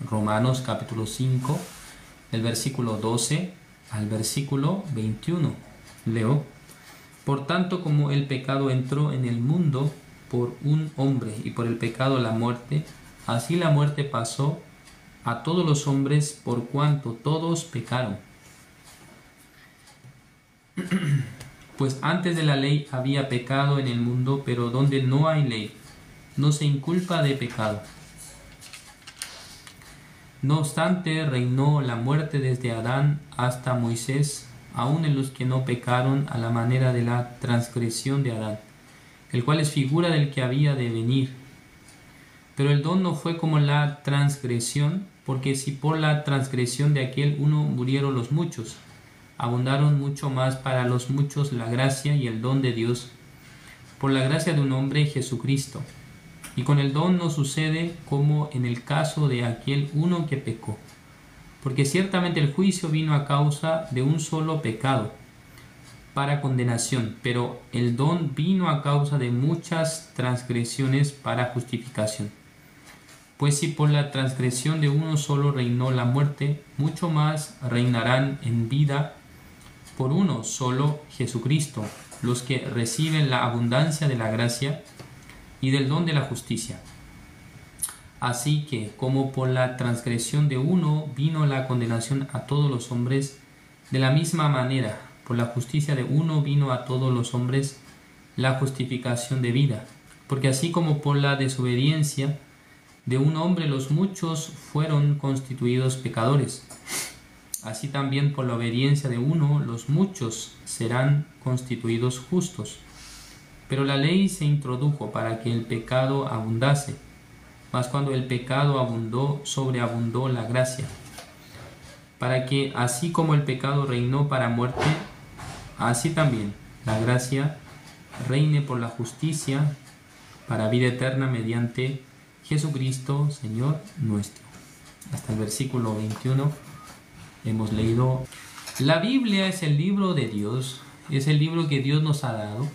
Romanos capítulo 5, del versículo 12 al versículo 21. Leo: por tanto, como el pecado entró en el mundo por un hombre y por el pecado la muerte, así la muerte pasó a todos los hombres por cuanto todos pecaron. Pues antes de la ley había pecado en el mundo, pero donde no hay ley, no se inculpa de pecado. No obstante, reinó la muerte desde Adán hasta Moisés, aun en los que no pecaron a la manera de la transgresión de Adán, el cual es figura del que había de venir. Pero el don no fue como la transgresión, porque si por la transgresión de aquel uno murieron los muchos, abundaron mucho más para los muchos la gracia y el don de Dios, por la gracia de un hombre, Jesucristo. Y con el don no sucede como en el caso de aquel uno que pecó, porque ciertamente el juicio vino a causa de un solo pecado, para condenación, pero el don vino a causa de muchas transgresiones para justificación. Pues si por la transgresión de uno solo reinó la muerte, mucho más reinarán en vida por uno solo, Jesucristo, los que reciben la abundancia de la gracia y del don de la justicia. Así que, como por la transgresión de uno vino la condenación a todos los hombres, de la misma manera, por la justicia de uno vino a todos los hombres la justificación de vida. Porque así como por la desobediencia de un hombre los muchos fueron constituidos pecadores, así también por la obediencia de uno los muchos serán constituidos justos. Pero la ley se introdujo para que el pecado abundase, mas cuando el pecado abundó, sobreabundó la gracia, para que así como el pecado reinó para muerte, así también la gracia reine por la justicia para vida eterna mediante Jesucristo, Señor nuestro. Hasta el versículo 21 hemos leído. La Biblia es el libro de Dios, es el libro que Dios nos ha dado,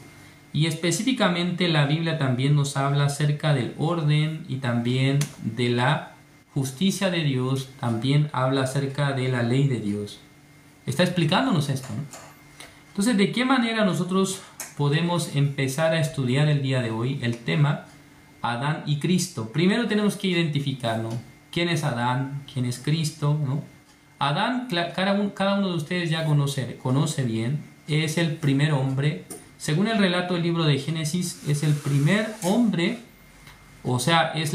y específicamente la Biblia también nos habla acerca del orden y también de la justicia de Dios, también habla acerca de la ley de Dios. Está explicándonos esto, ¿no? Entonces, ¿de qué manera nosotros podemos empezar a estudiar el día de hoy el tema Adán y Cristo? Primero tenemos que identificar, ¿no?, quién es Adán, quién es Cristo, ¿no? Adán, cada uno de ustedes ya conoce bien, es el primer hombre. Según el relato del libro de Génesis, es el primer hombre, o sea, es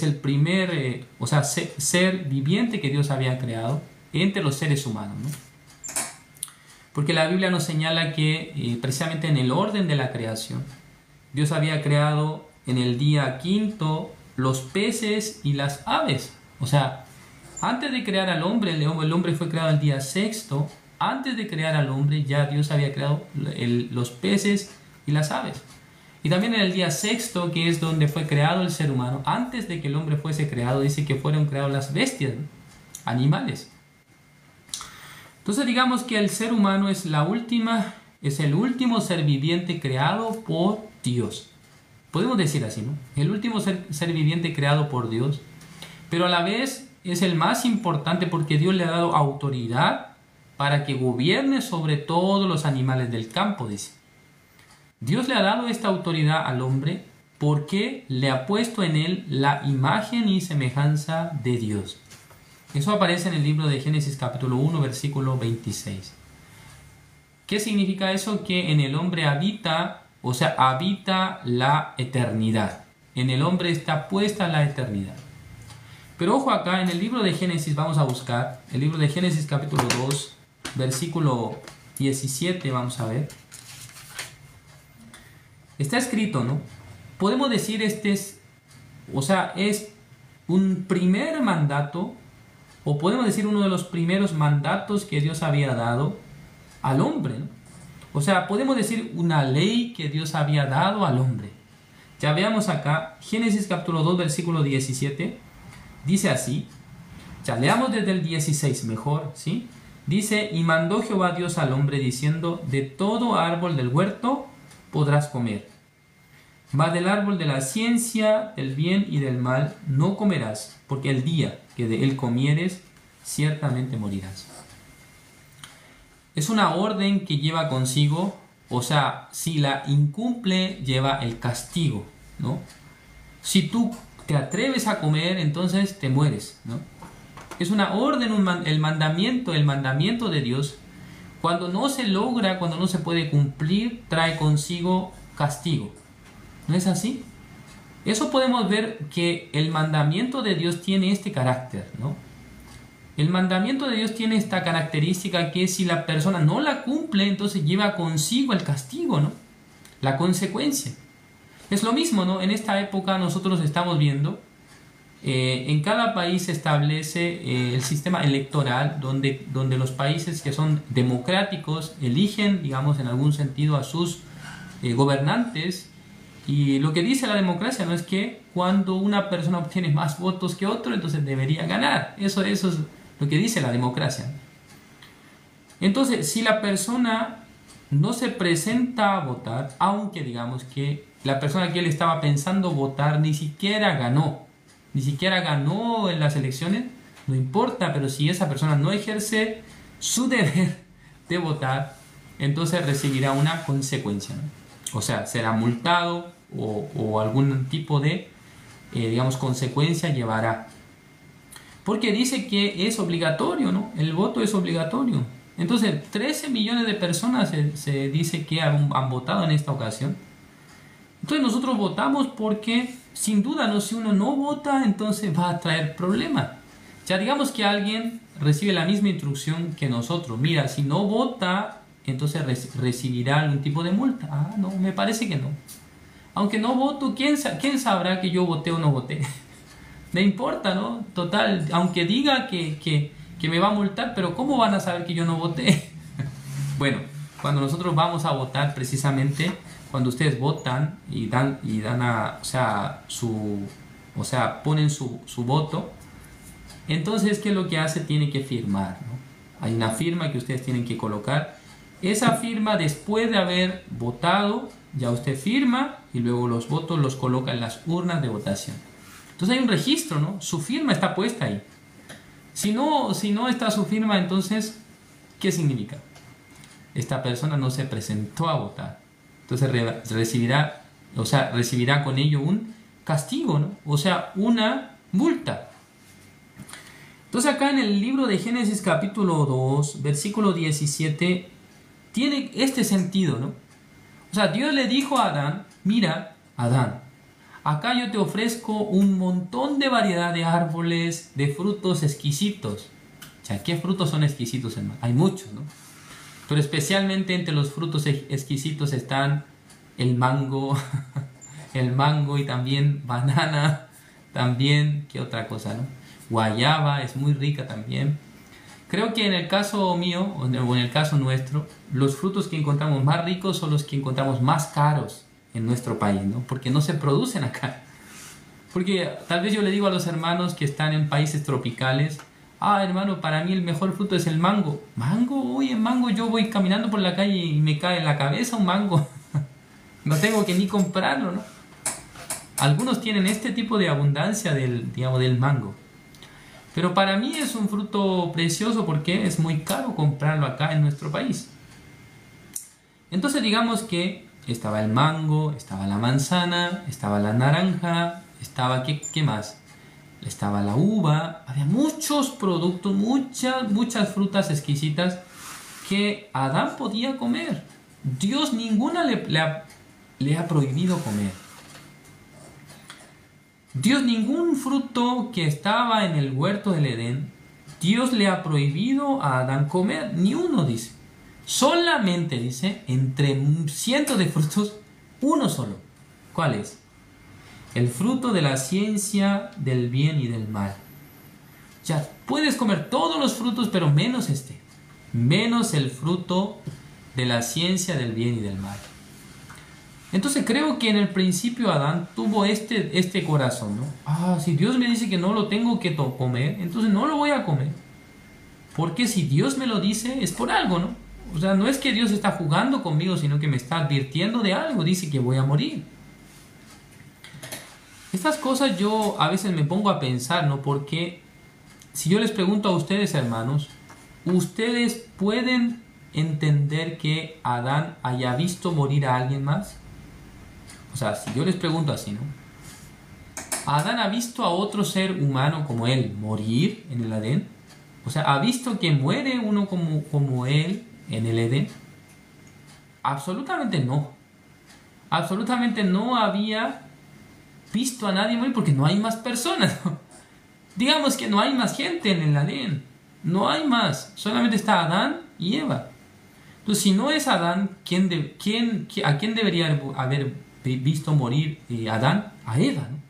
el primer ser viviente que Dios había creado entre los seres humanos, ¿no? Porque la Biblia nos señala que precisamente en el orden de la creación, Dios había creado en el día quinto los peces y las aves. O sea, antes de crear al hombre, el hombre fue creado el día sexto. Antes de crear al hombre, ya Dios había creado los peces y las aves. Y también en el día sexto, que es donde fue creado el ser humano, antes de que el hombre fuese creado, dice que fueron creadas las bestias, ¿no?, animales. Entonces digamos que el ser humano es el último ser viviente creado por Dios. Podemos decir así, ¿no? El último ser viviente creado por Dios, pero a la vez es el más importante porque Dios le ha dado autoridad para que gobierne sobre todos los animales del campo, dice. Dios le ha dado esta autoridad al hombre porque le ha puesto en él la imagen y semejanza de Dios. Eso aparece en el libro de Génesis capítulo 1, versículo 26. ¿Qué significa eso? Que en el hombre habita la eternidad. En el hombre está puesta la eternidad. Pero ojo acá, en el libro de Génesis vamos a buscar, el libro de Génesis capítulo 2, versículo 17, vamos a ver. Está escrito, ¿no? Podemos decir es un primer mandato, o podemos decir uno de los primeros mandatos que Dios había dado al hombre, ¿no? O sea, podemos decir una ley que Dios había dado al hombre. Ya veamos acá, Génesis capítulo 2, versículo 17, dice así. Ya leamos desde el 16 mejor, ¿sí? Dice: y mandó Jehová Dios al hombre diciendo: de todo árbol del huerto podrás comer, Mas del árbol de la ciencia, del bien y del mal no comerás, porque el día que de él comieres, ciertamente morirás. Es una orden que lleva consigo, o sea, si la incumple, lleva el castigo, ¿no? Si tú te atreves a comer, entonces te mueres, ¿no? Es una orden, el mandamiento de Dios, cuando no se logra, cuando no se puede cumplir, trae consigo castigo. ¿No es así? Eso podemos ver que el mandamiento de Dios tiene este carácter, ¿no? El mandamiento de Dios tiene esta característica que si la persona no la cumple, entonces lleva consigo el castigo, ¿no? La consecuencia. Es lo mismo, ¿no? En esta época nosotros estamos viendo, en cada país se establece el sistema electoral donde los países que son democráticos eligen, digamos, en algún sentido a sus gobernantes. Y lo que dice la democracia no es que cuando una persona obtiene más votos que otro, entonces debería ganar. Eso es lo que dice la democracia. Entonces, si la persona no se presenta a votar, aunque digamos que la persona que él estaba pensando votar ni siquiera ganó en las elecciones, no importa, pero si esa persona no ejerce su deber de votar, entonces recibirá una consecuencia, ¿no? O sea, será multado o algún tipo de, digamos, consecuencia llevará. Porque dice que es obligatorio, ¿no? El voto es obligatorio. Entonces, 13 millones de personas se dice que han votado en esta ocasión. Entonces nosotros votamos porque, sin duda, ¿no? Si uno no vota, entonces va a traer problemas. Ya digamos que alguien recibe la misma instrucción que nosotros. Mira, si no vota, entonces recibirá algún tipo de multa. Ah, no, me parece que no. Aunque no voto, ¿quién sabrá que yo voté o no voté? Me importa, ¿no? Total, aunque diga que me va a multar, pero ¿cómo van a saber que yo no voté? Bueno, cuando nosotros vamos a votar, precisamente, cuando ustedes votan y dan ponen su voto, entonces, ¿qué es lo que hace? Tiene que firmar, ¿no? Hay una firma que ustedes tienen que colocar. Esa firma, después de haber votado, ya usted firma y luego los votos los coloca en las urnas de votación. Entonces hay un registro, ¿no? Su firma está puesta ahí. Si no está su firma, entonces, ¿qué significa? Esta persona no se presentó a votar. Entonces recibirá con ello un castigo, ¿no? O sea, una multa. Entonces acá en el libro de Génesis capítulo 2, versículo 17, tiene este sentido, ¿no? O sea, Dios le dijo a Adán, mira, Adán, acá yo te ofrezco un montón de variedad de árboles, de frutos exquisitos. O sea, ¿qué frutos son exquisitos, hermano? Hay muchos, ¿no? Pero especialmente entre los frutos exquisitos están el mango, el mango y también banana, también, ¿qué otra cosa, no? Guayaba es muy rica también. Creo que en el caso mío, o en el caso nuestro, los frutos que encontramos más ricos son los que encontramos más caros en nuestro país, ¿no? Porque no se producen acá. Porque tal vez yo le digo a los hermanos que están en países tropicales, ah, hermano, para mí el mejor fruto es el mango. ¿Mango? Oye, mango, yo voy caminando por la calle y me cae en la cabeza un mango. No tengo que ni comprarlo, ¿no? Algunos tienen este tipo de abundancia del mango. Pero para mí es un fruto precioso porque es muy caro comprarlo acá en nuestro país. Entonces digamos que estaba el mango, estaba la manzana, estaba la naranja, estaba, ¿qué más? Estaba la uva, había muchos productos, muchas frutas exquisitas que Adán podía comer. Dios ninguna le ha prohibido comer. Dios ningún fruto que estaba en el huerto del Edén, Dios le ha prohibido a Adán comer, ni uno, dice. Solamente, dice, entre cientos de frutos, uno solo. ¿Cuál es? El fruto de la ciencia del bien y del mal. Ya, puedes comer todos los frutos, pero menos este. Menos el fruto de la ciencia del bien y del mal. Entonces creo que en el principio Adán tuvo este corazón, ¿no? Ah, si Dios me dice que no lo tengo que comer, entonces no lo voy a comer. Porque si Dios me lo dice, es por algo, ¿no? O sea, no es que Dios está jugando conmigo, sino que me está advirtiendo de algo. Dice que voy a morir. Estas cosas yo a veces me pongo a pensar, ¿no? Porque si yo les pregunto a ustedes, hermanos, ¿ustedes pueden entender que Adán haya visto morir a alguien más? O sea, si yo les pregunto así, ¿no? ¿Adán ha visto a otro ser humano como él morir en el Edén? O sea, ¿ha visto que muere uno como él en el Edén? Absolutamente no. Absolutamente no había visto a nadie morir porque no hay más personas. Digamos que no hay más gente en el Edén. No hay más. Solamente está Adán y Eva. Entonces, si no es Adán, ¿a quién debería haber visto morir Adán? A Eva, ¿no?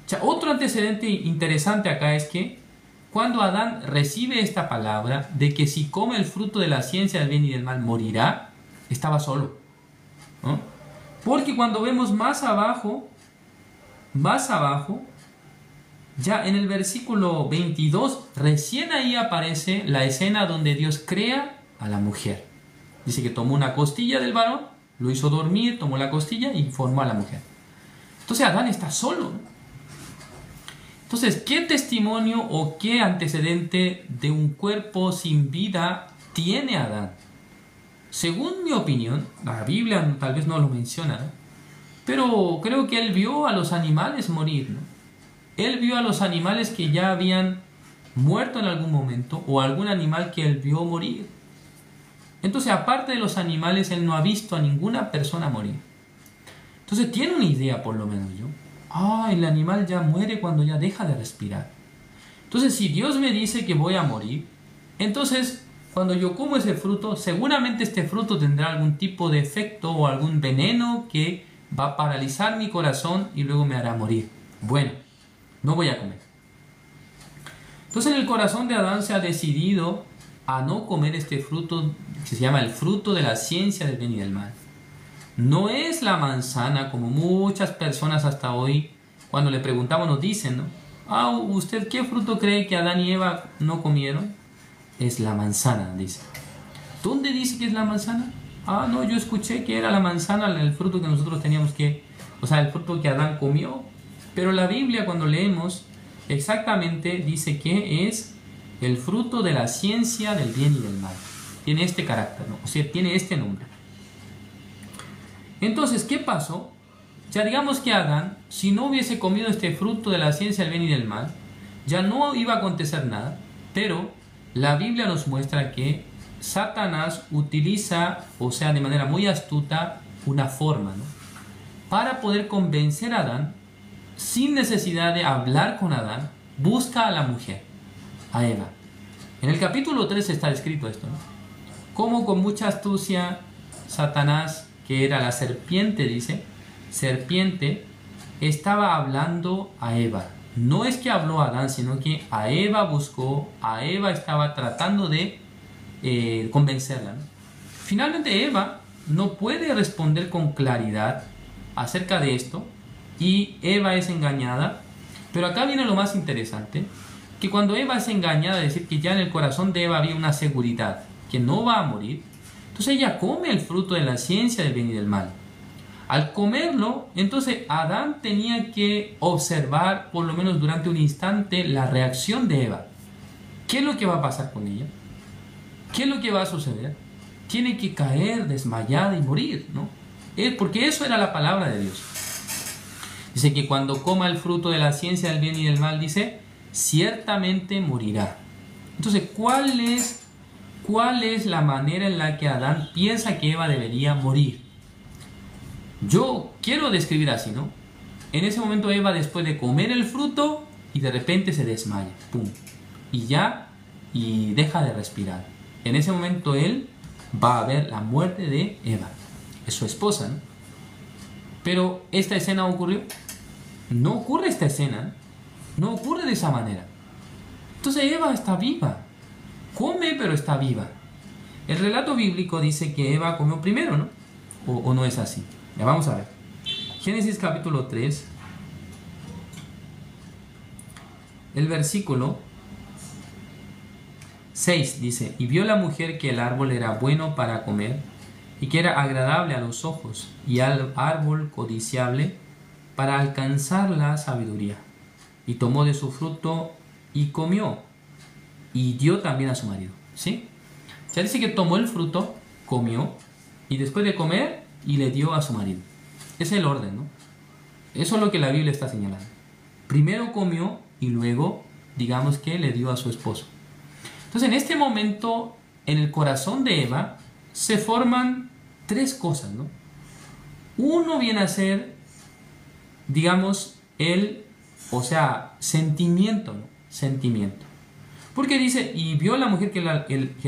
O sea, otro antecedente interesante acá es que cuando Adán recibe esta palabra de que si come el fruto de la ciencia del bien y del mal morirá, estaba solo, ¿no? Porque cuando vemos más abajo, ya en el versículo 22, recién ahí aparece la escena donde Dios crea a la mujer. Dice que tomó una costilla del varón, lo hizo dormir, tomó la costilla y formó a la mujer. Entonces Adán está solo, ¿no? Entonces, ¿qué testimonio o qué antecedente de un cuerpo sin vida tiene Adán? Según mi opinión, la Biblia tal vez no lo menciona, ¿no? Pero creo que él vio a los animales morir, ¿no? Él vio a los animales que ya habían muerto en algún momento o algún animal que él vio morir. Entonces, aparte de los animales, él no ha visto a ninguna persona morir. Entonces, tiene una idea por lo menos yo. El animal ya muere cuando ya deja de respirar. Entonces, si Dios me dice que voy a morir, entonces, cuando yo como ese fruto, seguramente este fruto tendrá algún tipo de efecto o algún veneno que va a paralizar mi corazón y luego me hará morir. Bueno, no voy a comer. Entonces, en el corazón de Adán se ha decidido a no comer este fruto que se llama el fruto de la ciencia del bien y del mal. No es la manzana, como muchas personas hasta hoy, cuando le preguntamos, nos dicen, ¿no? ¿Usted qué fruto cree que Adán y Eva no comieron? Es la manzana, dice. ¿Dónde dice que es la manzana? No, yo escuché que era la manzana el fruto que nosotros teníamos o sea, el fruto que Adán comió. Pero la Biblia, cuando leemos, exactamente dice que es el fruto de la ciencia del bien y del mal. Tiene este carácter, ¿no? O sea, tiene este nombre. Entonces, ¿qué pasó? Ya digamos que Adán, si no hubiese comido este fruto de la ciencia del bien y del mal, ya no iba a acontecer nada, pero la Biblia nos muestra que Satanás utiliza, o sea, de manera muy astuta, una forma, ¿no? Para poder convencer a Adán, sin necesidad de hablar con Adán, busca a la mujer, a Eva. En el capítulo 3 está escrito esto, ¿no? Cómo con mucha astucia Satanás, que era la serpiente, dice, serpiente, estaba hablando a Eva. No es que habló a Adán, sino que a Eva buscó, a Eva estaba tratando de convencerla, ¿no? Finalmente Eva no puede responder con claridad acerca de esto y Eva es engañada. Pero acá viene lo más interesante, que cuando Eva es engañada, es decir, que ya en el corazón de Eva había una seguridad, que no va a morir, entonces ella come el fruto de la ciencia del bien y del mal. Al comerlo, entonces Adán tenía que observar, por lo menos durante un instante, la reacción de Eva. ¿Qué es lo que va a pasar con ella? ¿Qué es lo que va a suceder? Tiene que caer desmayada y morir, ¿no? Porque eso era la palabra de Dios. Dice que cuando coma el fruto de la ciencia del bien y del mal, dice, ciertamente morirá. Entonces, ¿cuál es la manera en la que Adán piensa que Eva debería morir? Yo quiero describir así, ¿no? En ese momento Eva, después de comer el fruto, y de repente se desmaya, ¡pum! Y deja de respirar. En ese momento él va a ver la muerte de Eva. Es su esposa, ¿no? Pero ¿esta escena ocurrió? No ocurre esta escena, no ocurre de esa manera. Entonces Eva está viva, come pero está viva. El relato bíblico dice que Eva comió primero, ¿no? ¿O no es así? Ya vamos a ver. Génesis capítulo 3, el versículo 6 dice, y vio la mujer que el árbol era bueno para comer y que era agradable a los ojos y al árbol codiciable para alcanzar la sabiduría. Y tomó de su fruto y comió, y dio también a su marido. ¿Sí? Ya dice que tomó el fruto, comió, y después de comer, y le dio a su marido. Es el orden, ¿no? Eso es lo que la Biblia está señalando. Primero comió, y luego, digamos que le dio a su esposo. Entonces, en este momento, en el corazón de Eva, se forman tres cosas, ¿no? Uno viene a ser, digamos, sentimiento, ¿no? Sentimiento. Porque dice, y vio la mujer que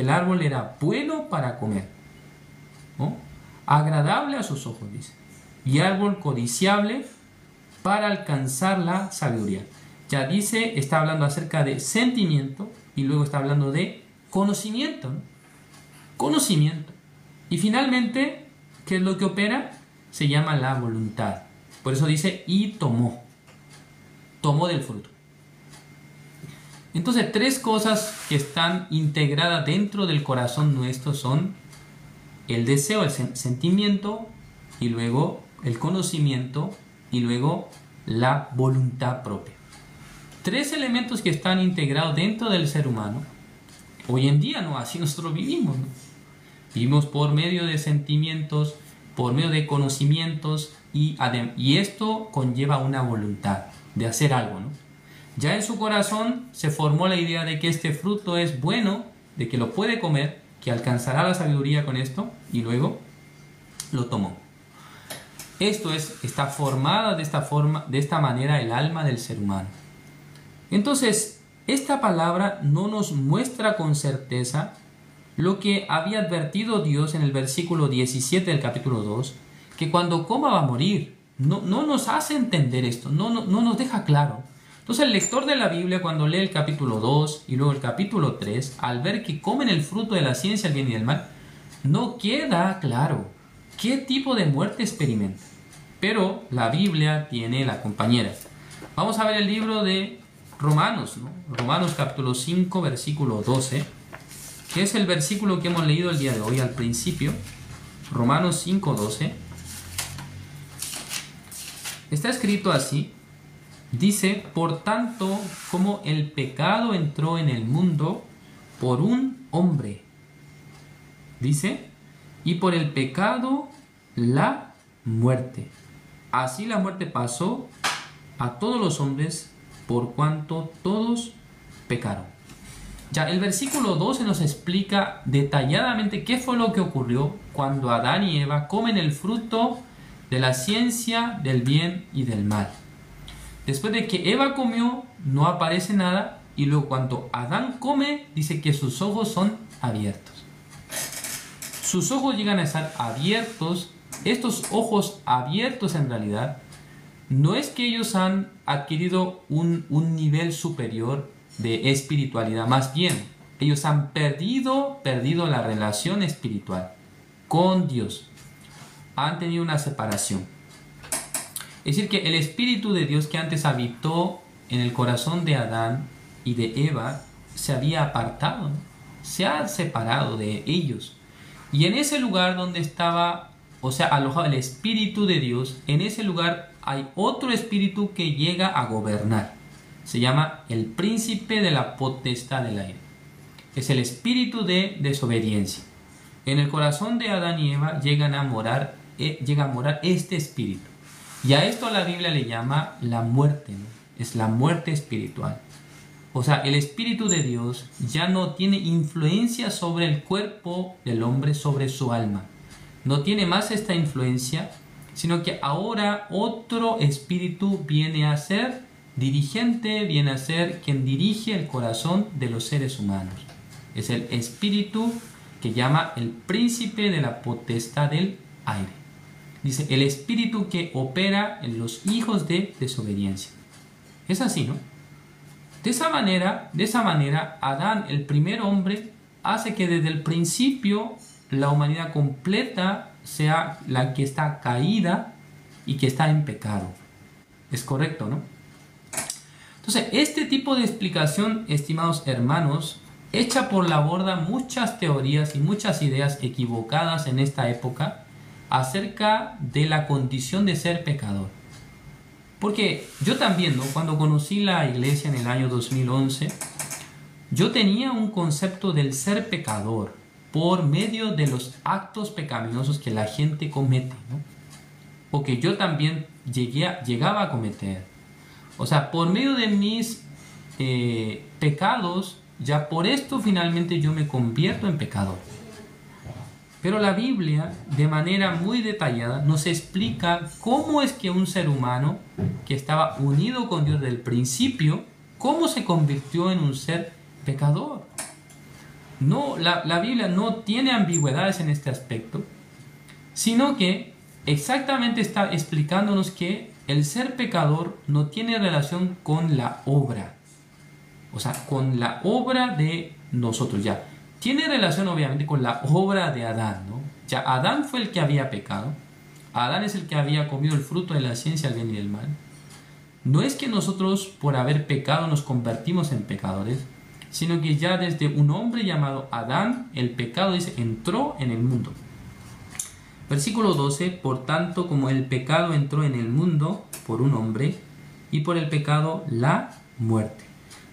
el árbol era bueno para comer, ¿no? Agradable a sus ojos, dice, y árbol codiciable para alcanzar la sabiduría. Ya dice, está hablando acerca de sentimiento y luego está hablando de conocimiento, ¿no? Conocimiento. Y finalmente, ¿qué es lo que opera? Se llama la voluntad. Por eso dice, y tomó del fruto. Entonces, tres cosas que están integradas dentro del corazón nuestro son el deseo, el sentimiento, y luego el conocimiento, y luego la voluntad propia. Tres elementos que están integrados dentro del ser humano. Hoy en día, ¿no? Así nosotros vivimos, ¿no? Vivimos por medio de sentimientos, por medio de conocimientos, y esto conlleva una voluntad de hacer algo, ¿no? Ya en su corazón se formó la idea de que este fruto es bueno, de que lo puede comer, que alcanzará la sabiduría con esto, y luego lo tomó. Está formada de esta manera el alma del ser humano. Entonces, esta palabra no nos muestra con certeza lo que había advertido Dios en el versículo 17 del capítulo 2, que cuando coma va a morir. No nos hace entender esto, no nos deja claro. Entonces el lector de la Biblia, cuando lee el capítulo 2 y luego el capítulo 3, al ver que comen el fruto de la ciencia, el bien y el mal, no queda claro qué tipo de muerte experimenta. Pero la Biblia tiene la compañera. Vamos a ver el libro de Romanos, ¿no? Romanos capítulo 5, versículo 12, que es el versículo que hemos leído el día de hoy al principio. Romanos 5, 12. Está escrito así. Dice, por tanto, como el pecado entró en el mundo por un hombre. Dice, y por el pecado la muerte. Así la muerte pasó a todos los hombres por cuanto todos pecaron. Ya el versículo 12 nos explica detalladamente qué fue lo que ocurrió cuando Adán y Eva comen el fruto de la ciencia del bien y del mal. Después de que Eva comió, no aparece nada, y luego cuando Adán come, dice que sus ojos son abiertos. Sus ojos llegan a estar abiertos. Estos ojos abiertos en realidad no es que ellos han adquirido un nivel superior de espiritualidad, más bien ellos han perdido la relación espiritual con Dios. Han tenido una separación. Es decir, que el Espíritu de Dios que antes habitó en el corazón de Adán y de Eva se había apartado, ¿no? Se ha separado de ellos. Y en ese lugar donde estaba, alojado el Espíritu de Dios, en ese lugar hay otro espíritu que llega a gobernar. Se llama el príncipe de la potestad del aire. Es el espíritu de desobediencia. En el corazón de Adán y Eva llega a morar este espíritu. Y a esto la Biblia le llama la muerte, ¿no? Es la muerte espiritual. El Espíritu de Dios ya no tiene influencia sobre el cuerpo del hombre, sobre su alma. No tiene más esta influencia, sino que ahora otro espíritu viene a ser dirigente, viene a ser quien dirige el corazón de los seres humanos. Es el espíritu que llama el príncipe de la potestad del aire. Dice, el espíritu que opera en los hijos de desobediencia. Es así, ¿no? De esa manera, Adán, el primer hombre, hace que desde el principio la humanidad completa sea la que está caída y que está en pecado. Es correcto, ¿no? Entonces, este tipo de explicación, estimados hermanos, echa por la borda muchas teorías y muchas ideas equivocadas en esta época acerca de la condición de ser pecador. Porque yo también, ¿no? Cuando conocí la iglesia en el año 2011, yo tenía un concepto del ser pecador por medio de los actos pecaminosos que la gente comete, ¿no? O que yo también llegaba a cometer. O sea, por medio de mis pecados, ya por esto finalmente yo me convierto en pecador. Pero la Biblia, de manera muy detallada, nos explica cómo es que un ser humano que estaba unido con Dios desde el principio, cómo se convirtió en un ser pecador. No, la Biblia no tiene ambigüedades en este aspecto, sino que exactamente está explicándonos que el ser pecador no tiene relación con la obra. O sea, con la obra de nosotros ya. Tiene relación obviamente con la obra de Adán, ¿no? Ya Adán fue el que había pecado. Adán es el que había comido el fruto de la ciencia del bien y del mal. No es que nosotros por haber pecado nos convertimos en pecadores, sino que ya desde un hombre llamado Adán, el pecado, dice, entró en el mundo. Versículo 12, por tanto, como el pecado entró en el mundo por un hombre, y por el pecado la muerte.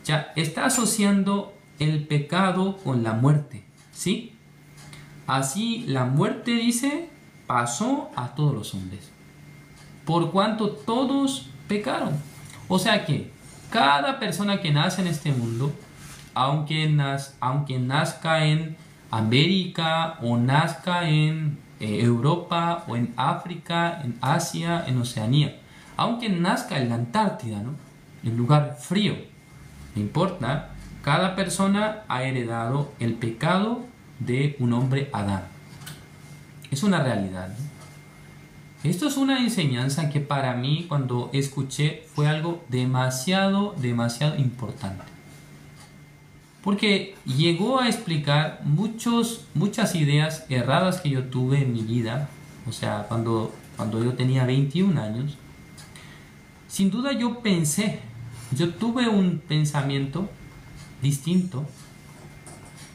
Ya está asociando el pecado con la muerte, ¿sí? Así la muerte, dice, pasó a todos los hombres, por cuanto todos pecaron. O sea que cada persona que nace en este mundo, aunque nazca en América o nazca en Europa o en África, en Asia, en Oceanía, aunque nazca en la Antártida, ¿no? En lugar frío, no importa, cada persona ha heredado el pecado de un hombre Adán. Es una realidad, ¿no? Esto es una enseñanza que para mí, cuando escuché, fue algo demasiado importante. Porque llegó a explicar muchas ideas erradas que yo tuve en mi vida. O sea, cuando yo tenía 21 años, sin duda yo tuve un pensamiento distinto,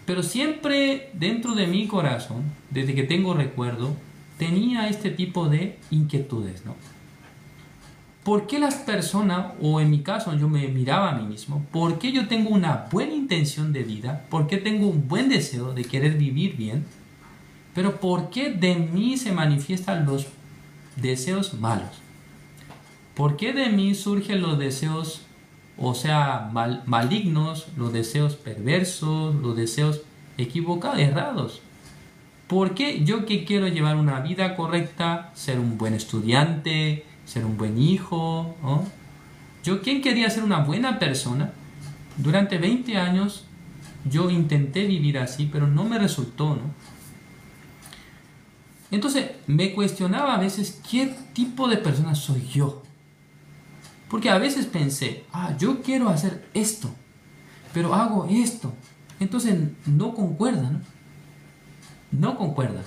pero siempre dentro de mi corazón, desde que tengo recuerdo, tenía este tipo de inquietudes, ¿no? ¿Por qué las personas, o en mi caso yo me miraba a mí mismo, por qué yo tengo una buena intención de vida, por qué tengo un buen deseo de querer vivir bien, pero por qué de mí se manifiestan los deseos malos? ¿Por qué de mí surgen los deseos, o sea, malignos, los deseos perversos, los deseos equivocados, errados? ¿Por qué yo que quiero llevar una vida correcta, ser un buen estudiante, ser un buen hijo, ¿no? Yo, ¿quién quería ser una buena persona? Durante 20 años yo intenté vivir así, pero no me resultó, ¿no? Entonces me cuestionaba a veces qué tipo de persona soy yo. Porque a veces pensé, yo quiero hacer esto, pero hago esto. Entonces no concuerda, ¿no? No concuerda.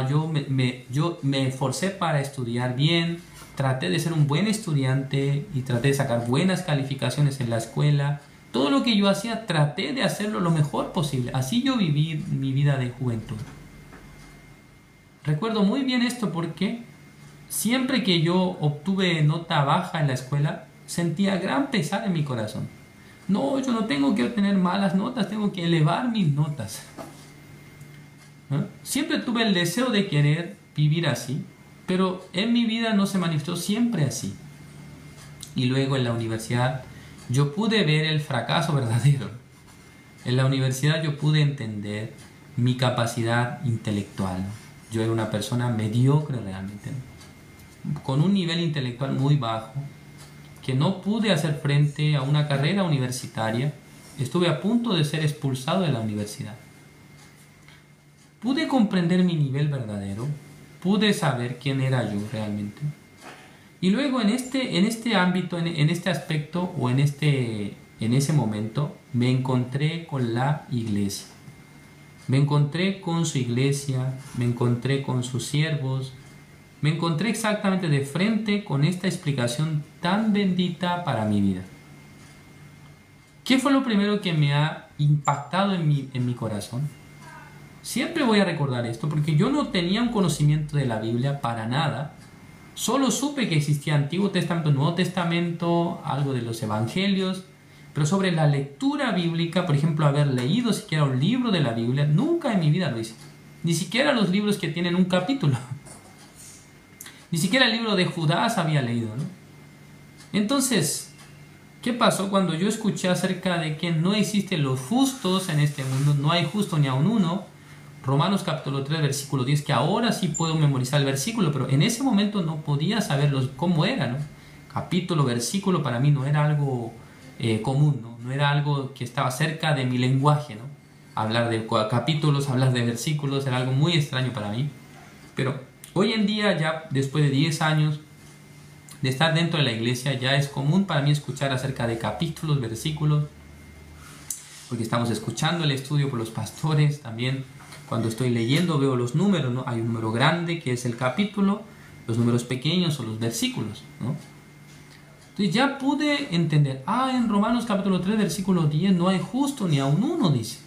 Yo me esforcé para estudiar bien, traté de ser un buen estudiante y traté de sacar buenas calificaciones en la escuela. Todo lo que yo hacía, traté de hacerlo lo mejor posible. Así yo viví mi vida de juventud. Recuerdo muy bien esto porque siempre que yo obtuve nota baja en la escuela, sentía gran pesar en mi corazón. No, yo no tengo que obtener malas notas, tengo que elevar mis notas. ¿No? Siempre tuve el deseo de querer vivir así, pero en mi vida no se manifestó siempre así. Y luego en la universidad yo pude ver el fracaso verdadero. En la universidad yo pude entender mi capacidad intelectual. Yo era una persona mediocre realmente, ¿no? Con un nivel intelectual muy bajo, que no pude hacer frente a una carrera universitaria. Estuve a punto de ser expulsado de la universidad. Pude comprender mi nivel verdadero, pude saber quién era yo realmente. Y luego en este ámbito, en este aspecto o en ese momento, me encontré con la iglesia. Me encontré con su iglesia, me encontré con sus siervos, me encontré exactamente de frente con esta explicación tan bendita para mi vida. ¿Qué fue lo primero que me ha impactado en mi corazón? Siempre voy a recordar esto porque yo no tenía un conocimiento de la Biblia para nada. Solo supe que existía Antiguo Testamento, Nuevo Testamento, algo de los Evangelios, pero sobre la lectura bíblica, por ejemplo, haber leído siquiera un libro de la Biblia, nunca en mi vida lo hice. Ni siquiera los libros que tienen un capítulo. Ni siquiera el libro de Judas había leído, ¿no? Entonces, ¿qué pasó cuando yo escuché acerca de que no existen los justos en este mundo? No hay justo ni aun uno. Romanos capítulo 3, versículo 10, que ahora sí puedo memorizar el versículo, pero en ese momento no podía saberlos cómo era, ¿no? Capítulo, versículo, para mí no era algo común, ¿no? No era algo que estaba cerca de mi lenguaje, ¿no? Hablar de capítulos, hablar de versículos, era algo muy extraño para mí. Pero hoy en día, ya después de 10 años de estar dentro de la iglesia, ya es común para mí escuchar acerca de capítulos, versículos, porque estamos escuchando el estudio por los pastores también. Cuando estoy leyendo veo los números, ¿no? Hay un número grande que es el capítulo, los números pequeños son los versículos, ¿no? Entonces ya pude entender, en Romanos capítulo 3, versículo 10, no hay justo ni aun uno, dice.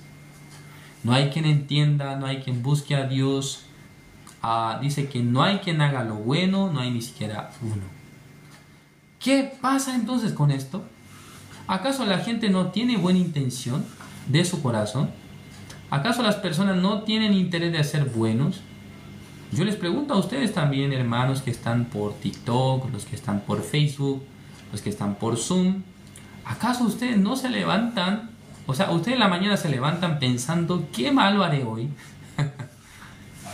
No hay quien entienda, no hay quien busque a Dios. Dice que no hay quien haga lo bueno, no hay ni siquiera uno. ¿Qué pasa entonces con esto? ¿Acaso la gente no tiene buena intención de su corazón? ¿Acaso las personas no tienen interés de ser buenos? Yo les pregunto a ustedes también, hermanos que están por TikTok, los que están por Facebook, los que están por Zoom. ¿Acaso ustedes no se levantan? O sea, ustedes en la mañana se levantan pensando, ¿qué malo haré hoy?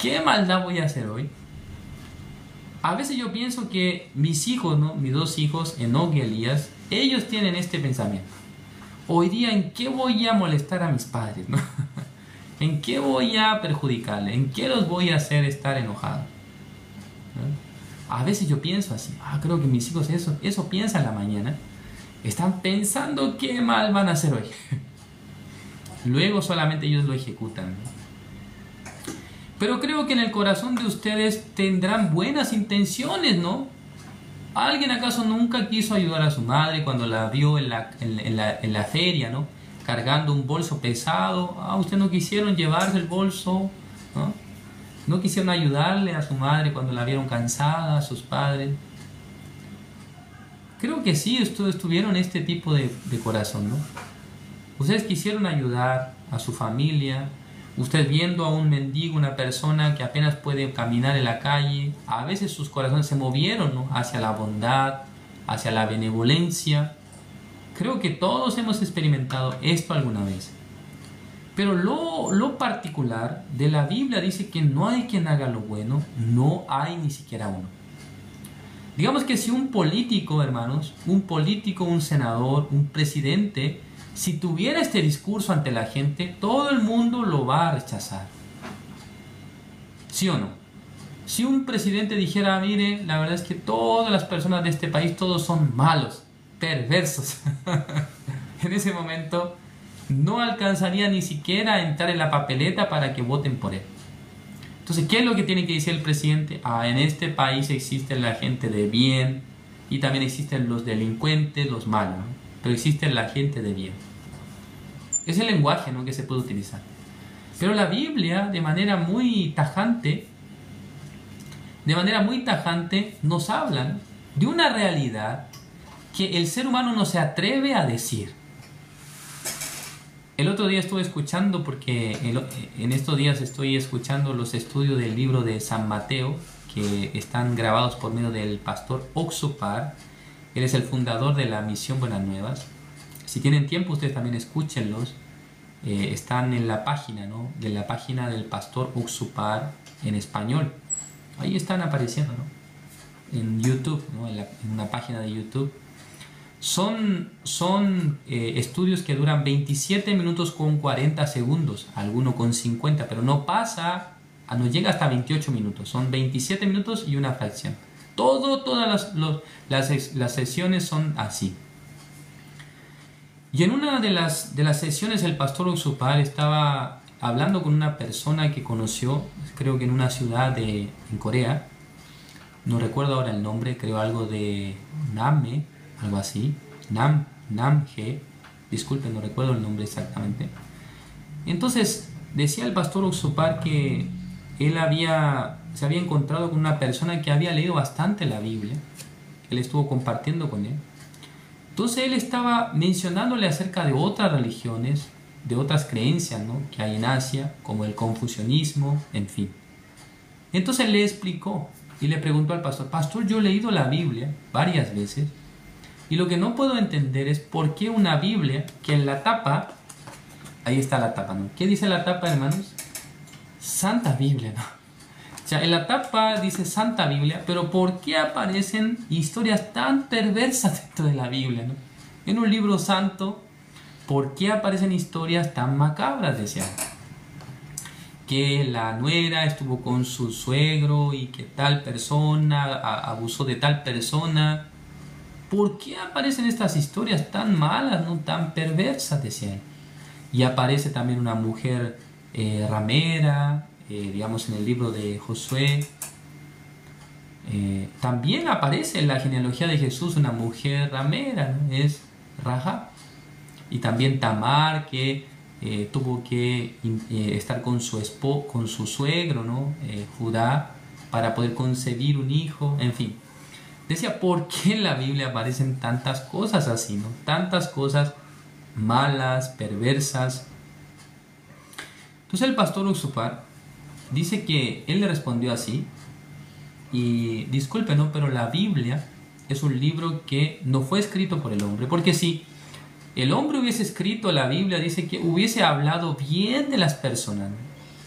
¿Qué maldad voy a hacer hoy? A veces yo pienso que mis hijos, ¿no? Mis dos hijos, Enoch y Elías, ellos tienen este pensamiento. Hoy día, ¿en qué voy a molestar a mis padres, ¿no? ¿En qué voy a perjudicarle? ¿En qué los voy a hacer estar enojados? ¿No? A veces yo pienso así. Creo que mis hijos eso piensan en la mañana. Están pensando qué mal van a hacer hoy. Luego solamente ellos lo ejecutan, ¿no? Pero creo que en el corazón de ustedes tendrán buenas intenciones, ¿no? ¿Alguien acaso nunca quiso ayudar a su madre cuando la vio en la feria, ¿no? Cargando un bolso pesado? Ustedes no quisieron llevarse el bolso, ¿no? No quisieron ayudarle a su madre cuando la vieron cansada, a sus padres. Creo que sí, ustedes tuvieron este tipo de corazón, ¿no? Ustedes quisieron ayudar a su familia. Usted viendo a un mendigo, una persona que apenas puede caminar en la calle, a veces sus corazones se movieron, ¿no? Hacia la bondad, hacia la benevolencia. Creo que todos hemos experimentado esto alguna vez. Pero lo particular de la Biblia dice que no hay quien haga lo bueno, no hay ni siquiera uno. Digamos que si un político, hermanos, un político, un senador, un presidente, si tuviera este discurso ante la gente, todo el mundo lo va a rechazar. ¿Sí o no? Si un presidente dijera, mire, la verdad es que todas las personas de este país, todos son malos, perversos. En ese momento no alcanzaría ni siquiera a entrar en la papeleta para que voten por él. Entonces, ¿qué es lo que tiene que decir el presidente? En este país existe la gente de bien y también existen los delincuentes, los malos, ¿no? Pero existe la gente de bien. Es el lenguaje, ¿no?, que se puede utilizar. Pero la Biblia, de manera muy tajante, nos habla de una realidad que el ser humano no se atreve a decir. El otro día estuve escuchando, porque en estos días estoy escuchando los estudios del libro de San Mateo, que están grabados por medio del pastor Oxupar. Él es el fundador de la Misión Buenas Nuevas. Si tienen tiempo, ustedes también escúchenlos. Están en la página, ¿no?, de la página del pastor Oxupar en español. Ahí están apareciendo, ¿no?, en YouTube, ¿no?, en una página de YouTube. Son estudios que duran 27 minutos con 40 segundos, alguno con 50, pero no llega hasta 28 minutos. Son 27 minutos y una fracción. Todas las sesiones son así. Y en una de las sesiones el pastor Oxupar estaba hablando con una persona que conoció, creo que en una ciudad en Corea, no recuerdo ahora el nombre, creo algo de Namme, algo así, Namhae, disculpen, no recuerdo el nombre exactamente. Entonces decía el pastor Oxupar que se había encontrado con una persona que había leído bastante la Biblia. Él estuvo compartiendo con él. Entonces él estaba mencionándole acerca de otras religiones, de otras creencias, ¿no?, que hay en Asia, como el confucianismo, en fin. Entonces le explicó y le preguntó al pastor: pastor, yo he leído la Biblia varias veces y lo que no puedo entender es por qué una Biblia que en la tapa, ahí está la tapa, ¿no? ¿Qué dice la tapa, hermanos? Santa Biblia, ¿no? O sea, en la tapa dice Santa Biblia, pero ¿por qué aparecen historias tan perversas dentro de la Biblia, ¿no? En un libro santo, ¿por qué aparecen historias tan macabras? Decían que la nuera estuvo con su suegro y que tal persona abusó de tal persona. ¿Por qué aparecen estas historias tan malas, no tan perversas? Decían. Y aparece también una mujer ramera, digamos en el libro de Josué. También aparece en la genealogía de Jesús una mujer ramera, ¿no? Es Rahab. Y también Tamar, que tuvo que estar con su suegro, ¿no? Judá, para poder concebir un hijo, en fin. Decía, ¿por qué en la Biblia aparecen tantas cosas así, ¿no? Tantas cosas malas, perversas. Entonces el pastor Uxupar dice que él le respondió así, y disculpe, ¿no?, pero la Biblia es un libro que no fue escrito por el hombre, porque si el hombre hubiese escrito la Biblia, dice que hubiese hablado bien de las personas, ¿no?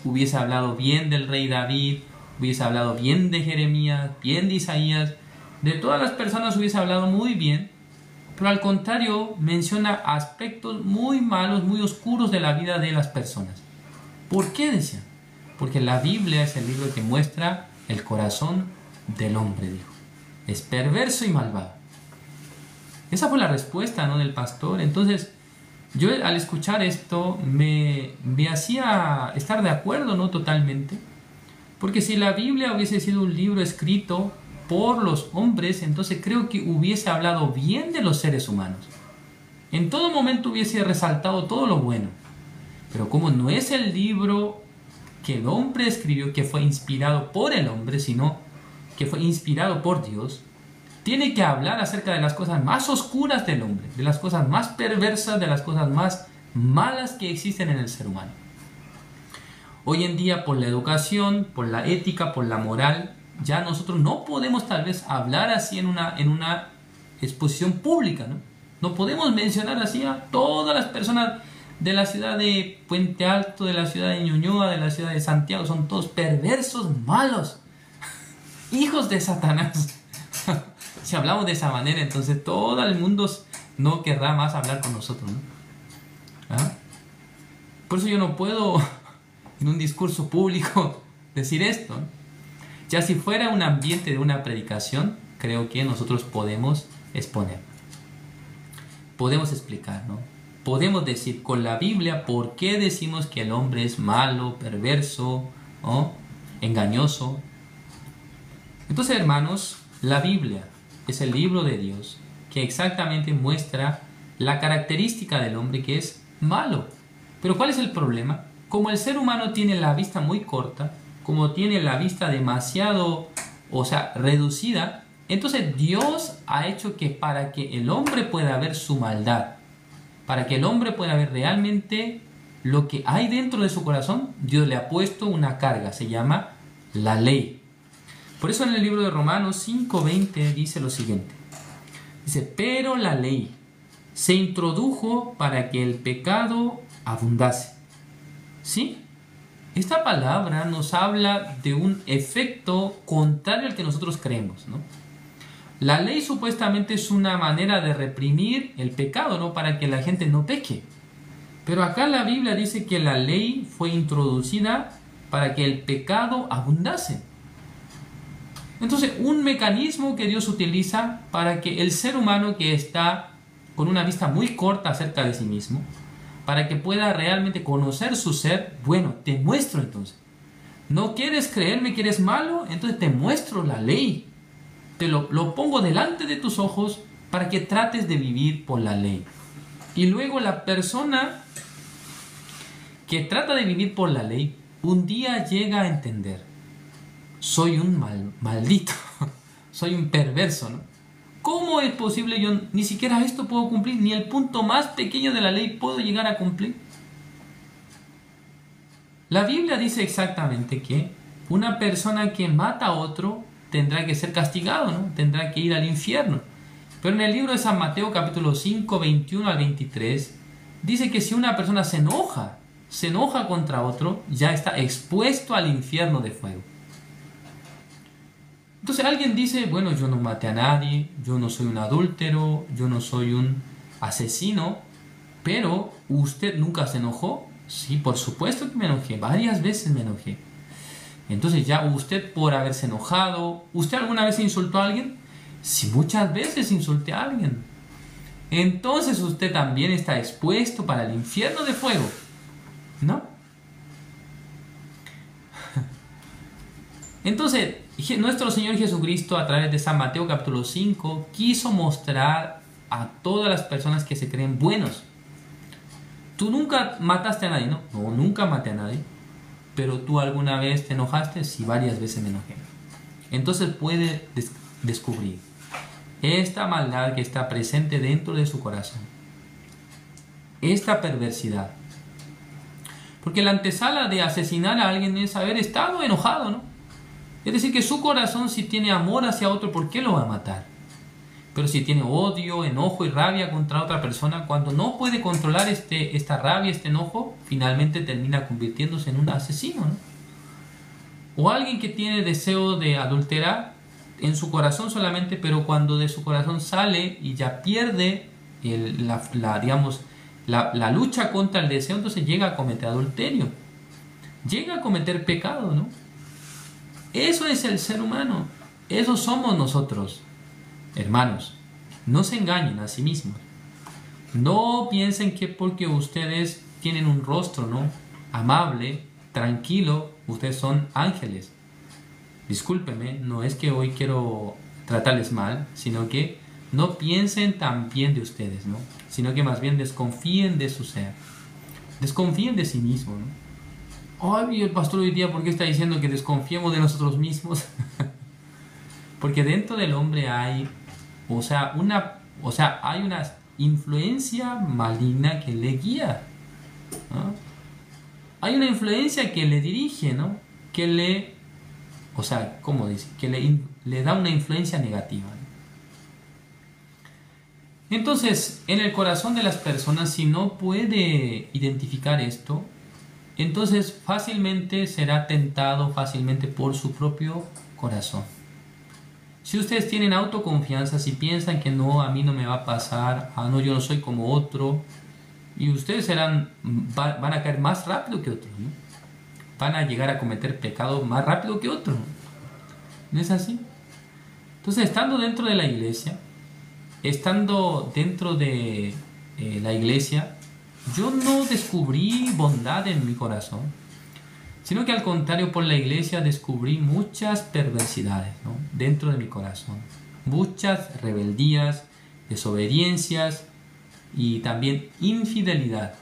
Hubiese hablado bien del rey David, hubiese hablado bien de Jeremías, bien de Isaías, de todas las personas hubiese hablado muy bien, pero al contrario menciona aspectos muy malos, muy oscuros de la vida de las personas. ¿Por qué decía? Porque la Biblia es el libro que muestra el corazón del hombre, dijo. Es perverso y malvado. Esa fue la respuesta, ¿no?, del pastor. Entonces, yo al escuchar esto me hacía estar de acuerdo, ¿no?, totalmente. Porque si la Biblia hubiese sido un libro escrito por los hombres, entonces creo que hubiese hablado bien de los seres humanos. En todo momento hubiese resaltado todo lo bueno. Pero como no es el libro que el hombre escribió, que fue inspirado por el hombre, sino que fue inspirado por Dios, tiene que hablar acerca de las cosas más oscuras del hombre, de las cosas más perversas, de las cosas más malas que existen en el ser humano. Hoy en día, por la educación, por la ética, por la moral, ya nosotros no podemos tal vez hablar así en una exposición pública, ¿no? No podemos mencionar así a todas las personas de la ciudad de Puente Alto, de la ciudad de Ñuñoa, de la ciudad de Santiago, son todos perversos, malos, hijos de Satanás. Si hablamos de esa manera, entonces todo el mundo no querrá más hablar con nosotros, ¿no? ¿Ah? Por eso yo no puedo en un discurso público decir esto, ¿no? Ya si fuera un ambiente de una predicación, creo que nosotros podemos exponer, podemos explicar, ¿no? Podemos decir con la Biblia por qué decimos que el hombre es malo, perverso, ¿no?, engañoso. Entonces, hermanos, la Biblia es el libro de Dios que exactamente muestra la característica del hombre, que es malo. Pero ¿cuál es el problema? Como el ser humano tiene la vista muy corta, como tiene la vista demasiado, reducida, entonces Dios ha hecho que para que el hombre pueda ver su maldad, para que el hombre pueda ver realmente lo que hay dentro de su corazón, Dios le ha puesto una carga, se llama la ley. Por eso en el libro de Romanos 5:20 dice lo siguiente. Dice, pero la ley se introdujo para que el pecado abundase. ¿Sí? Esta palabra nos habla de un efecto contrario al que nosotros creemos, ¿no? La ley supuestamente es una manera de reprimir el pecado, ¿no?, para que la gente no peque. Pero acá la Biblia dice que la ley fue introducida para que el pecado abundase. Entonces, un mecanismo que Dios utiliza para que el ser humano, que está con una vista muy corta acerca de sí mismo, para que pueda realmente conocer su ser, bueno, te muestro entonces. ¿No quieres creerme que eres malo? Entonces te muestro la ley. Te lo pongo delante de tus ojos para que trates de vivir por la ley. Y luego la persona que trata de vivir por la ley un día llega a entender, soy un maldito, soy un perverso, ¿no? ¿Cómo es posible? Yo ni siquiera esto puedo cumplir, ni el punto más pequeño de la ley puedo llegar a cumplir. La Biblia dice exactamente que una persona que mata a otro tendrá que ser castigado, ¿no? Tendrá que ir al infierno. Pero en el libro de San Mateo capítulo 5, 21 al 23, dice que si una persona se enoja contra otro, ya está expuesto al infierno de fuego. Entonces alguien dice, bueno, yo no maté a nadie, yo no soy un adúltero, yo no soy un asesino, pero ¿usted nunca se enojó? Sí, por supuesto que me enojé, varias veces me enojé. Entonces ya usted por haberse enojado, ¿usted alguna vez insultó a alguien? Sí, muchas veces insulté a alguien. Entonces usted también está expuesto para el infierno de fuego, ¿no? Entonces, nuestro Señor Jesucristo a través de San Mateo capítulo 5 quiso mostrar a todas las personas que se creen buenos. Tú nunca mataste a nadie, ¿no? No, nunca maté a nadie. Pero tú alguna vez te enojaste, sí, varias veces me enojé. Entonces puede descubrir esta maldad que está presente dentro de su corazón. Esta perversidad. Porque la antesala de asesinar a alguien es haber estado enojado, ¿no? Es decir, que su corazón, si tiene amor hacia otro, ¿por qué lo va a matar? Pero si tiene odio, enojo y rabia contra otra persona, cuando no puede controlar esta rabia, este enojo, finalmente termina convirtiéndose en un asesino, ¿no? O alguien que tiene deseo de adulterar en su corazón solamente, pero cuando de su corazón sale y ya pierde la lucha contra el deseo, entonces llega a cometer adulterio, llega a cometer pecado, ¿no? Eso es el ser humano, eso somos nosotros. Hermanos, no se engañen a sí mismos. No piensen que porque ustedes tienen un rostro, ¿no?, amable, tranquilo, ustedes son ángeles. Discúlpeme, no es que hoy quiero tratarles mal, sino que no piensen tan bien de ustedes, ¿no?, sino que más bien desconfíen de su ser. Desconfíen de sí mismos, ¿no? Ay, el pastor hoy día, ¿por qué está diciendo que desconfiemos de nosotros mismos? Porque dentro del hombre hay, hay una influencia maligna que le guía, ¿no? Hay una influencia que le dirige, ¿no? Que le da una influencia negativa, ¿no? Entonces, en el corazón de las personas, si no puede identificar esto, entonces fácilmente será tentado fácilmente por su propio corazón. Si ustedes tienen autoconfianza, si piensan que no, a mí no me va a pasar, no, yo no soy como otro, y ustedes van a caer más rápido que otros, ¿no? Van a llegar a cometer pecado más rápido que otros, ¿no es así? Entonces, estando dentro de la iglesia, yo no descubrí bondad en mi corazón, sino que al contrario, por la iglesia descubrí muchas perversidades, ¿no?, dentro de mi corazón. Muchas rebeldías, desobediencias y también infidelidad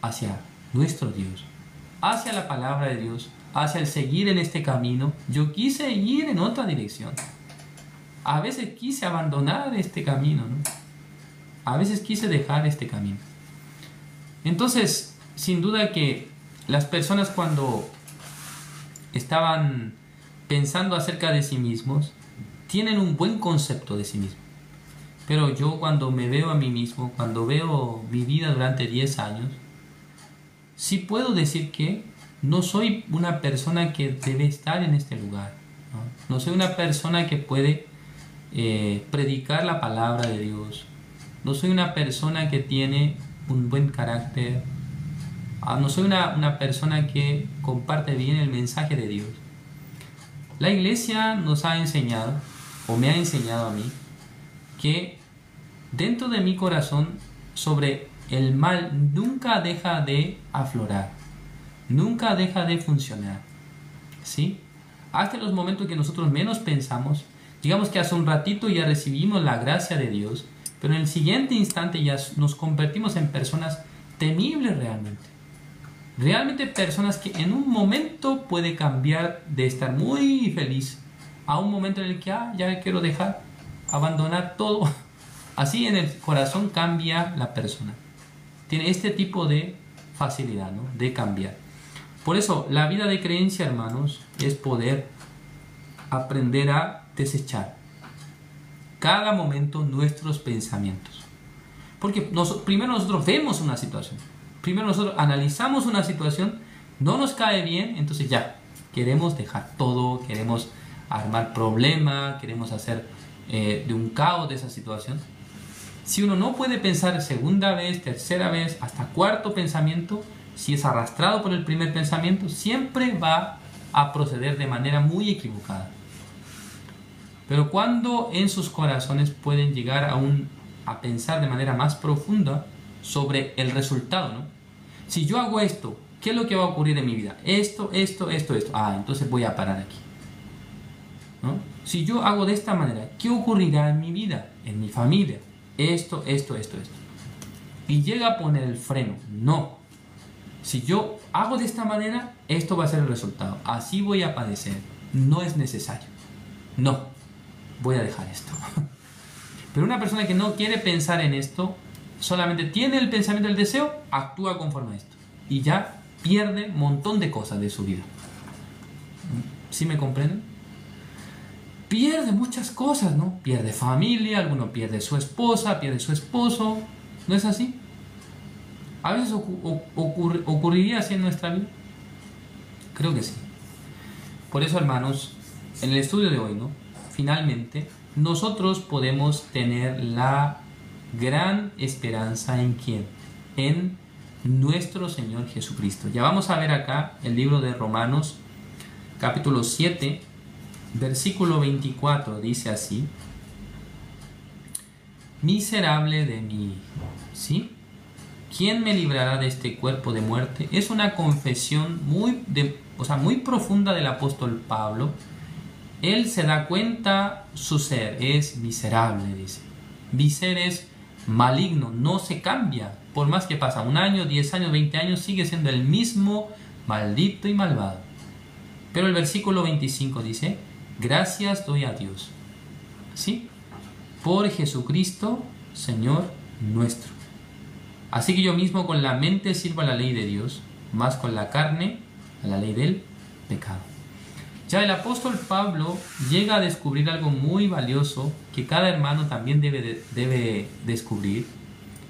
hacia nuestro Dios, hacia la palabra de Dios, hacia el seguir en este camino. Yo quise ir en otra dirección. A veces quise abandonar este camino, ¿no? A veces quise dejar este camino. Entonces, sin duda que las personas, cuando estaban pensando acerca de sí mismos, tienen un buen concepto de sí mismos. Pero yo, cuando me veo a mí mismo, cuando veo mi vida durante 10 años, sí puedo decir que no soy una persona que debe estar en este lugar, ¿no? No soy una persona que puede predicar la palabra de Dios. No soy una persona que tiene un buen carácter. No soy una persona que comparte bien el mensaje de Dios. La iglesia nos ha enseñado, o me ha enseñado a mí, que dentro de mi corazón sobre el mal nunca deja de aflorar, nunca deja de funcionar, ¿sí? Hasta los momentos que nosotros menos pensamos. Digamos que hace un ratito ya recibimos la gracia de Dios, pero en el siguiente instante ya nos convertimos en personas temibles realmente. Realmente personas que en un momento puede cambiar de estar muy feliz a un momento en el que ya quiero dejar, abandonar todo. Así en el corazón cambia la persona. Tiene este tipo de facilidad, ¿no?, de cambiar. Por eso la vida de creencia, hermanos, es poder aprender a desechar cada momento nuestros pensamientos. Porque primero nosotros vemos una situación, primero nosotros analizamos una situación, no nos cae bien, entonces ya, queremos dejar todo, queremos armar problemas, queremos hacer de un caos de esa situación. Si uno no puede pensar segunda vez, tercera vez, hasta cuarto pensamiento, si es arrastrado por el primer pensamiento, siempre va a proceder de manera muy equivocada. Pero cuando en sus corazones pueden llegar a pensar de manera más profunda sobre el resultado, ¿no? Si yo hago esto, ¿qué es lo que va a ocurrir en mi vida? Esto. Entonces voy a parar aquí, ¿no? Si yo hago de esta manera, ¿qué ocurrirá en mi vida, en mi familia? Esto. Y llega a poner el freno. No. Si yo hago de esta manera, esto va a ser el resultado. Así voy a padecer. No es necesario. No. Voy a dejar esto. Pero una persona que no quiere pensar en esto, solamente tiene el pensamiento del deseo, actúa conforme a esto. Y ya pierde un montón de cosas de su vida. ¿Sí me comprenden? Pierde muchas cosas, ¿no? Pierde familia, alguno pierde su esposa, pierde su esposo. ¿No es así? A veces ocurriría así en nuestra vida. Creo que sí. Por eso, hermanos, en el estudio de hoy, ¿no?, finalmente, nosotros podemos tener la gran esperanza ¿en quién? En nuestro Señor Jesucristo. Ya vamos a ver acá el libro de Romanos, capítulo 7, versículo 24, dice así: miserable de mí, ¿sí? ¿Quién me librará de este cuerpo de muerte? Es una confesión muy profunda del apóstol Pablo. Él se da cuenta, su ser es miserable, dice. Mi ser es maligno, no se cambia. Por más que pasa 1 año, 10 años, 20 años, sigue siendo el mismo, maldito y malvado. Pero el versículo 25 dice: gracias doy a Dios, ¿sí?, por Jesucristo, Señor nuestro. Así que yo mismo con la mente sirvo a la ley de Dios, más con la carne a la ley del pecado. Ya el apóstol Pablo llega a descubrir algo muy valioso que cada hermano también debe descubrir.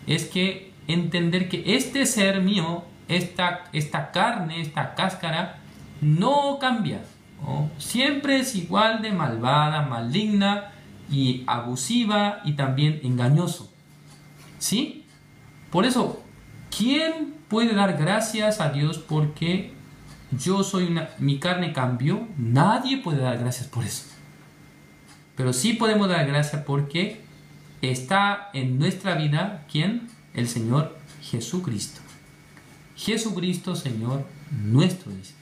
Es que entender que este ser mío, esta carne, esta cáscara, no cambia, ¿no? Siempre es igual de malvada, maligna y abusiva y también engañoso, ¿sí? Por eso, ¿quién puede dar gracias a Dios porque mi carne cambió? Nadie puede dar gracias por eso. Pero sí podemos dar gracias porque está en nuestra vida, ¿quién? El Señor Jesucristo. Jesucristo, Señor nuestro, dice.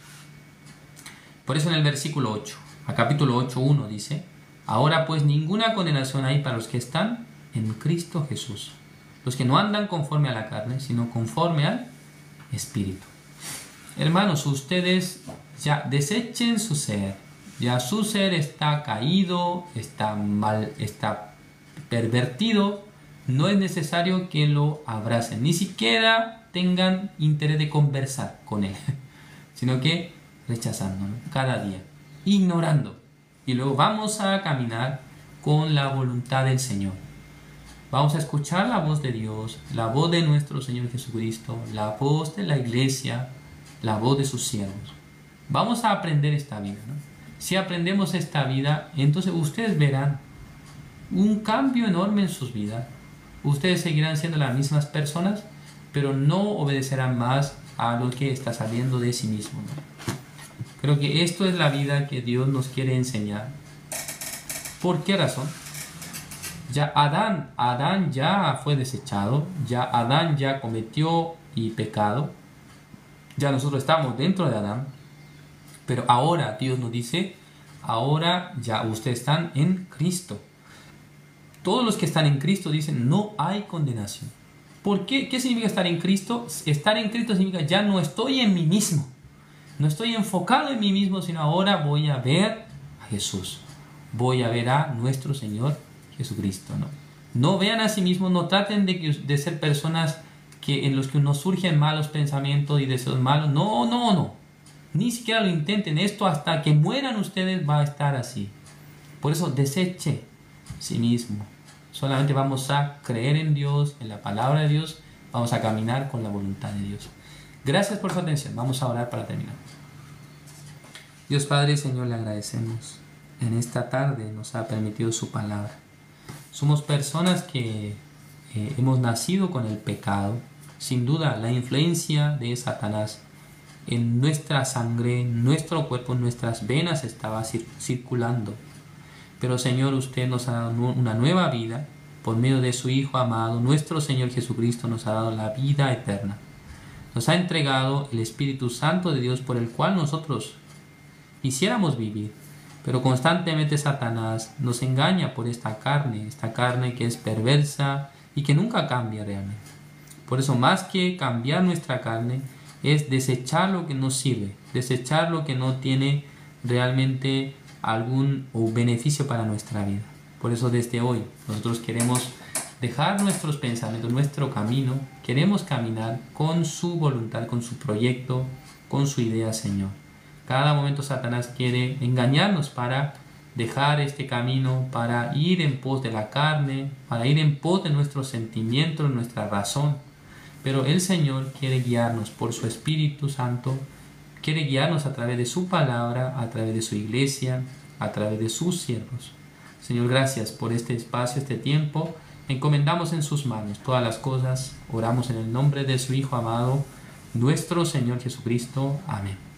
Por eso en el versículo 8, a capítulo 8:1 dice: ahora pues ninguna condenación hay para los que están en Cristo Jesús, los que no andan conforme a la carne, sino conforme al Espíritu. Hermanos, ustedes ya desechen su ser. Ya su ser está caído, está mal, está pervertido. No es necesario que lo abracen, ni siquiera tengan interés de conversar con él, sino que rechazándolo cada día, ignorando. Y luego vamos a caminar con la voluntad del Señor. Vamos a escuchar la voz de Dios, la voz de nuestro Señor Jesucristo, la voz de la iglesia, la voz de sus siervos. Vamos a aprender esta vida, ¿no? Si aprendemos esta vida, entonces ustedes verán un cambio enorme en sus vidas. Ustedes seguirán siendo las mismas personas, pero no obedecerán más a lo que está saliendo de sí mismo, ¿no? Creo que esto es la vida que Dios nos quiere enseñar. ¿Por qué razón? Ya Adán ya fue desechado, ya Adán ya cometió pecado, ya nosotros estamos dentro de Adán, pero ahora Dios nos dice: ahora ya ustedes están en Cristo. Todos los que están en Cristo dicen: no hay condenación. ¿Por qué? ¿Qué significa estar en Cristo? Estar en Cristo significa ya no estoy en mí mismo. No estoy enfocado en mí mismo, sino ahora voy a ver a Jesús. Voy a ver a nuestro Señor Jesucristo, ¿no? No vean a sí mismos, no traten de ser personas en los que nos surgen malos pensamientos y deseos malos. No, no, no. Ni siquiera lo intenten. Esto hasta que mueran ustedes va a estar así. Por eso deseche sí mismo. Solamente vamos a creer en Dios, en la palabra de Dios. Vamos a caminar con la voluntad de Dios. Gracias por su atención. Vamos a orar para terminar. Dios Padre, Señor, le agradecemos. En esta tarde nos ha permitido su palabra. Somos personas que hemos nacido con el pecado. Sin duda, la influencia de Satanás en nuestra sangre, en nuestro cuerpo, en nuestras venas estaba circulando. Pero Señor, usted nos ha dado una nueva vida por medio de su Hijo amado. Nuestro Señor Jesucristo nos ha dado la vida eterna. Nos ha entregado el Espíritu Santo de Dios por el cual nosotros quisiéramos vivir. Pero constantemente Satanás nos engaña por esta carne que es perversa y que nunca cambia realmente. Por eso, más que cambiar nuestra carne, es desechar lo que nos sirve, desechar lo que no tiene realmente algún beneficio para nuestra vida. Por eso desde hoy nosotros queremos dejar nuestros pensamientos, nuestro camino, queremos caminar con su voluntad, con su proyecto, con su idea, Señor. Cada momento Satanás quiere engañarnos para dejar este camino, para ir en pos de la carne, para ir en pos de nuestros sentimientos, nuestra razón. Pero el Señor quiere guiarnos por su Espíritu Santo, quiere guiarnos a través de su palabra, a través de su iglesia, a través de sus siervos. Señor, gracias por este espacio, este tiempo. Encomendamos en sus manos todas las cosas. Oramos en el nombre de su Hijo amado, nuestro Señor Jesucristo. Amén.